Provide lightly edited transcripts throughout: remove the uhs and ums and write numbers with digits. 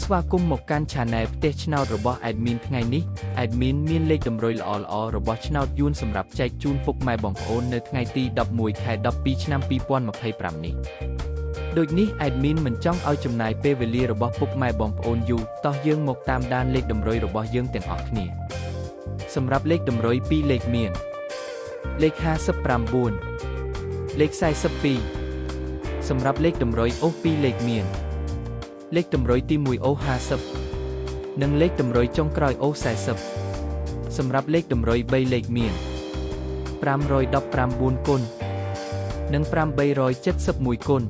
ស្វាគមន៍មកកាន់ Channel ផ្ទះឆ្នោតរបស់ Admin ថ្ងៃនេះ Admin មានលេខតម្រុយល្អៗរបស់ឆ្នោតយួនសម្រាប់ចែកជូនពុកម៉ែបងប្អូននៅថ្ងៃទី11 ខែ 12 ឆ្នាំ 2025 នេះដូចនេះ Admin មិនចង់ឲ្យចំណាយពេលវេលារបស់ពុកម៉ែបងប្អូនយូរតោះយើងមកតាមដានលេខតម្រុយរបស់យើងទាំងអស់គ្នាសម្រាប់លេខតម្រុយ2លេខមានលេខ59លេខ42សម្រាប់លេខតម្រុយអូស2លេខមានលេខតម្រុយទី1អូស50និងលេខតម្រុយចុងក្រោយអូស40សម្រាប់លេខតម្រុយ3លេខមាន519គុណនិង871គុណ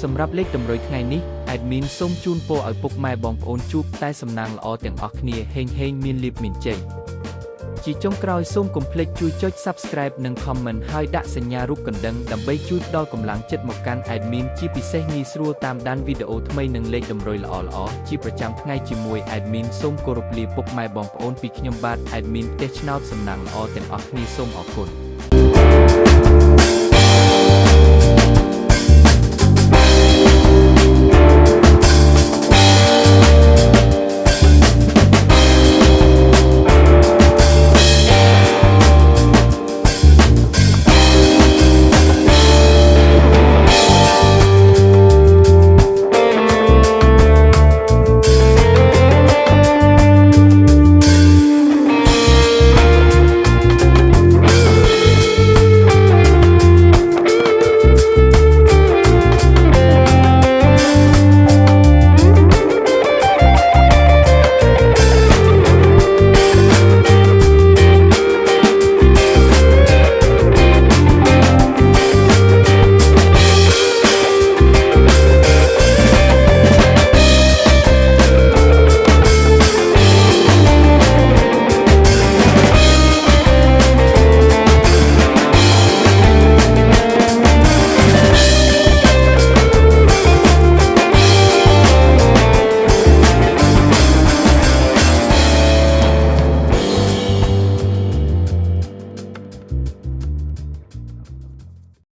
សម្រាប់លេខតម្រុយថ្ងៃនេះ Admin សូមជូនពរឲ្យពុកម៉ែបងប្អូនជួបតែសំណាងល្អទាំងអស់គ្នាហេងមានលាភមានជ័យជាចុងក្រោយសូមកុំភ្លេចជួយចុច Subscribe និង Comment ហើយដាក់សញ្ញារូបកណ្ដឹងដើម្បីជួយផ្ដល់កម្លាំងចិត្តមកកាន់ Admin ជាពិសេសងាយស្រួលតាមដានវីដេអូថ្មីនិងលេខតម្រុយល្អៗជាប្រចាំថ្ងៃជាមួយ Admin សូមគោរពលាពុកម៉ែបងប្អូនពីខ្ញុំបាទ Admin ផ្ទះឆ្នោតសំណាងល្អទាំងអស់គ្នាសូមអរគុណ